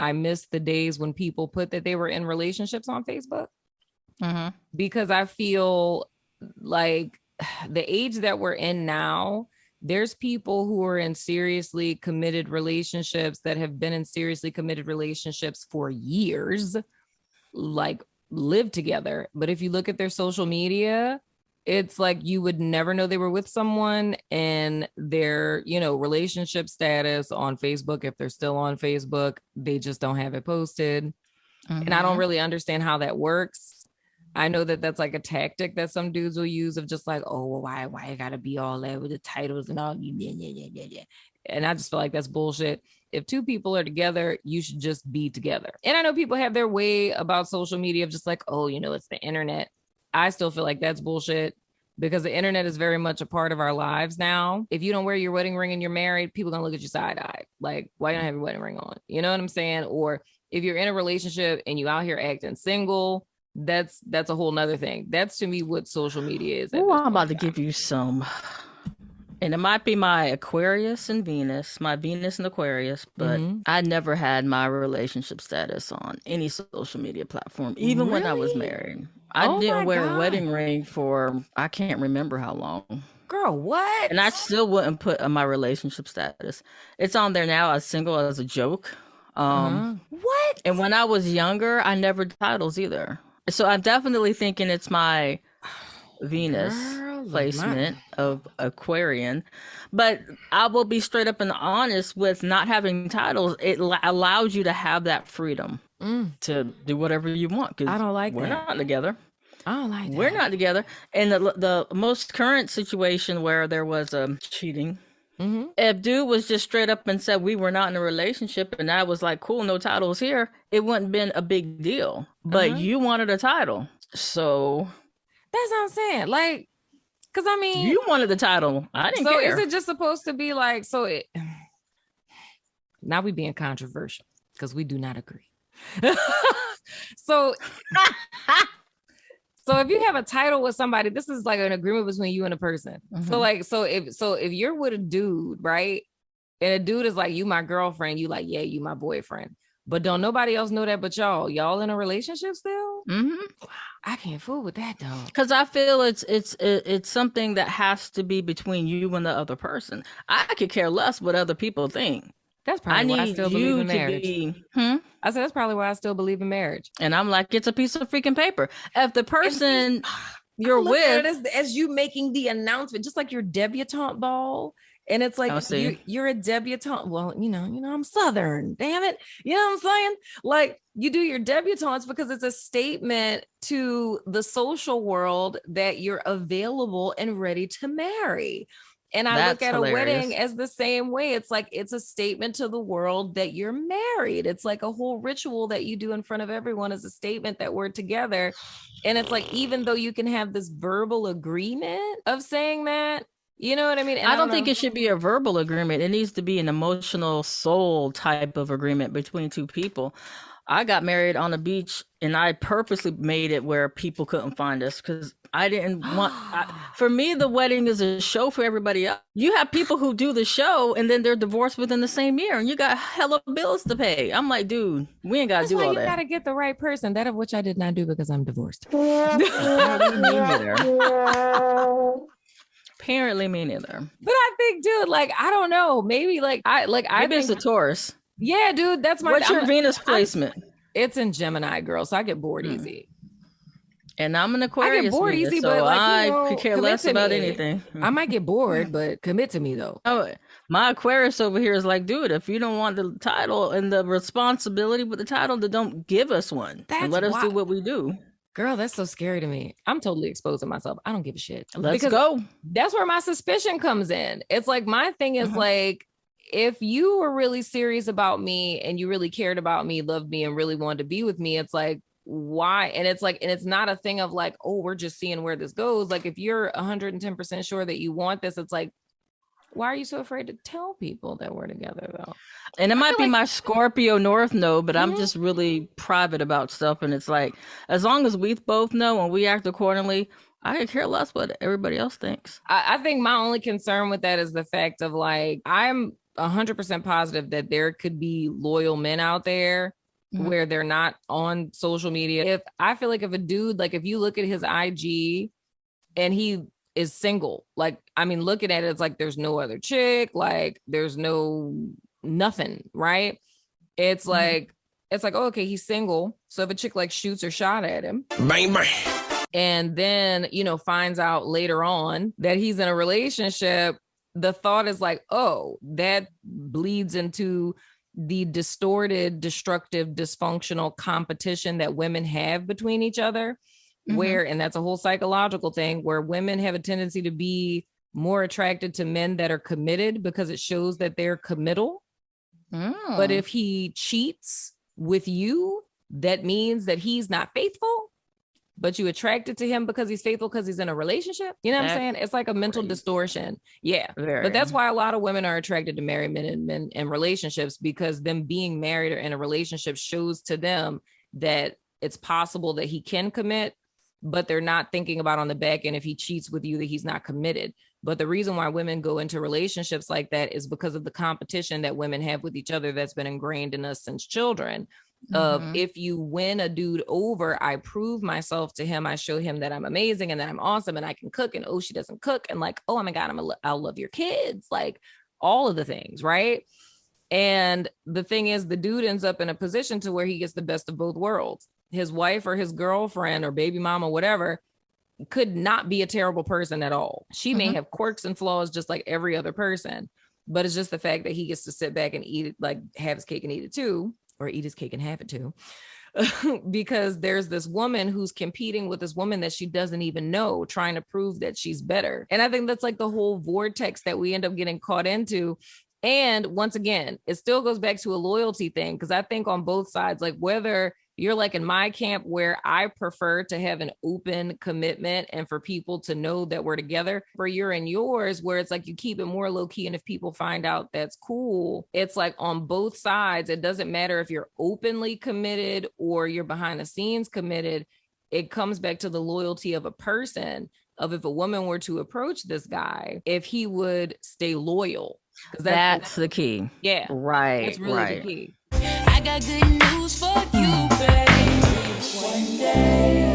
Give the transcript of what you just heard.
I miss the days when people put that they were in relationships on Facebook, because I feel like the age that we're in now, there's people who are in seriously committed relationships that have been in seriously committed relationships for years, like live together. But if you look at their social media, it's like you would never know they were with someone, and their, relationship status on Facebook, if they're still on Facebook, they just don't have it posted. And I don't really understand how that works. I know that that's like a tactic that some dudes will use of just like, oh, well, why you gotta be all that with the titles and all. Yeah. And I just feel like that's bullshit. If two people are together, you should just be together. And I know people have their way about social media of just like, oh, it's the internet. I still feel like that's bullshit, because the internet is very much a part of our lives now. If you don't wear your wedding ring and you're married, people gonna look at you side-eyed. Like, why you don't have your wedding ring on? You know what I'm saying? Or if you're in a relationship and you out here acting single, that's a whole nother thing. That's, to me, what social media is. Oh, I'm about to give you some, and it might be my Aquarius and Venus, my Venus and Aquarius, but I never had my relationship status on any social media platform, even when I was married. I didn't wear a wedding ring for, I can't remember how long. Girl, what? And I still wouldn't put my relationship status. It's on there now as single, as a joke. What? And when I was younger, I never did titles either. So I'm definitely thinking it's my Venus placement of Aquarian. But I will be straight up and honest with not having titles. It allows you to have that freedom to do whatever you want. Because I don't like we're that. not together. I don't like that. We're not together. And the most current situation where there was cheating, if dude was just straight up and said we were not in a relationship, and I was like, cool, no titles here, it wouldn't have been a big deal. But you wanted a title. So that's what I'm saying. Like, because I mean, you wanted the title. I didn't care. So is it just supposed to be like, now we being controversial because we do not agree. So if you have a title with somebody, this is like an agreement between you and a person. So if you're with a dude, right? And a dude is like, you my girlfriend, you like, yeah, you my boyfriend. But don't nobody else know that but y'all. Y'all in a relationship still? I can't fool with that though. Because I feel it's something that has to be between you and the other person. I could care less what other people think. That's probably why I still believe in marriage. I said that's probably why I still believe in marriage. And I'm like, it's a piece of freaking paper. If the person you're with, as you making the announcement, just like your debutante ball, and it's like you're a debutante. Well, I'm Southern. Damn it, you know what I'm saying? Like, you do your debutantes because it's a statement to the social world that you're available and ready to marry. And I look at a wedding as the same way. It's like, it's a statement to the world that you're married. It's like a whole ritual that you do in front of everyone as a statement that we're together. And it's like, even though you can have this verbal agreement of saying that, you know what I mean? And I don't think it should be a verbal agreement. It needs to be an emotional soul type of agreement between two people. I got married on a beach, and I purposely made it where people couldn't find us because I didn't want. For me, the wedding is a show for everybody else. You have people who do the show and then they're divorced within the same year, and you got hella bills to pay. I'm like, dude, we ain't got to do all that. You got to get the right person. That of which I did not do because I'm divorced. Apparently, me neither. But I think, dude, like, I don't know. Maybe maybe it's a Taurus. Yeah, dude, that's my. What's your Venus placement? It's in Gemini, girl. So I get bored easy. And I'm an Aquarius. I get bored easy, so but like, I could care less about anything. I might get bored, but commit to me though. Oh, my Aquarius over here is like, dude, if you don't want the title and the responsibility with the title, then don't give us one. And let us do what we do. Girl, that's so scary to me. I'm totally exposing myself. I don't give a shit. Let's go. That's where my suspicion comes in. It's like, my thing is like, if you were really serious about me and you really cared about me, loved me, and really wanted to be with me, it's like, why? And it's like, and it's not a thing of like, oh, we're just seeing where this goes. Like, if you're 110% sure that you want this, it's like, why are you so afraid to tell people that we're together though? And it might be my Scorpio North node, but I'm just really private about stuff. And it's like, as long as we both know and we act accordingly, I could care less what everybody else thinks. I think my only concern with that is the fact of like, I'm 100% positive that there could be loyal men out there where they're not on social media. I feel like if a dude, like if you look at his IG and he is single, like, I mean, looking at it, it's like there's no other chick, like there's nothing, right? It's like, oh, okay, he's single. So if a chick like shoots or shot at him, bang, bang, and then, you know, finds out later on that he's in a relationship, the thought is like, oh, that bleeds into the distorted, destructive, dysfunctional competition that women have between each other, where, and that's a whole psychological thing, where women have a tendency to be more attracted to men that are committed because it shows that they're committal. But if he cheats with you, that means that he's not faithful, but you attracted to him because he's faithful because he's in a relationship. You know what I'm saying? It's like a mental distortion. Yeah. But that's why a lot of women are attracted to married men and men in relationships, because them being married or in a relationship shows to them that it's possible that he can commit, but they're not thinking about on the back end, if he cheats with you, that he's not committed. But the reason why women go into relationships like that is because of the competition that women have with each other that's been ingrained in us since children. Of if you win a dude over, I prove myself to him, I show him that I'm amazing and that I'm awesome and I can cook, and oh, she doesn't cook, and like, oh my God, I'll love your kids, like all of the things, right? And the thing is, the dude ends up in a position to where he gets the best of both worlds. His wife or his girlfriend or baby mama, whatever, could not be a terrible person at all. She may have quirks and flaws just like every other person, but it's just the fact that he gets to sit back and eat it, like have his cake and eat it too, or eat his cake and have it too. Because there's this woman who's competing with this woman that she doesn't even know, trying to prove that she's better. And I think that's like the whole vortex that we end up getting caught into. And once again, it still goes back to a loyalty thing, because I think on both sides, like whether you're like in my camp where I prefer to have an open commitment and for people to know that we're together, or you're in yours where it's like you keep it more low key. And if people find out, that's cool. It's like on both sides, it doesn't matter if you're openly committed or you're behind the scenes committed. It comes back to the loyalty of a person, of if a woman were to approach this guy, if he would stay loyal. That's the key. Yeah. Right. That's really the key. I got good news for you, baby. One day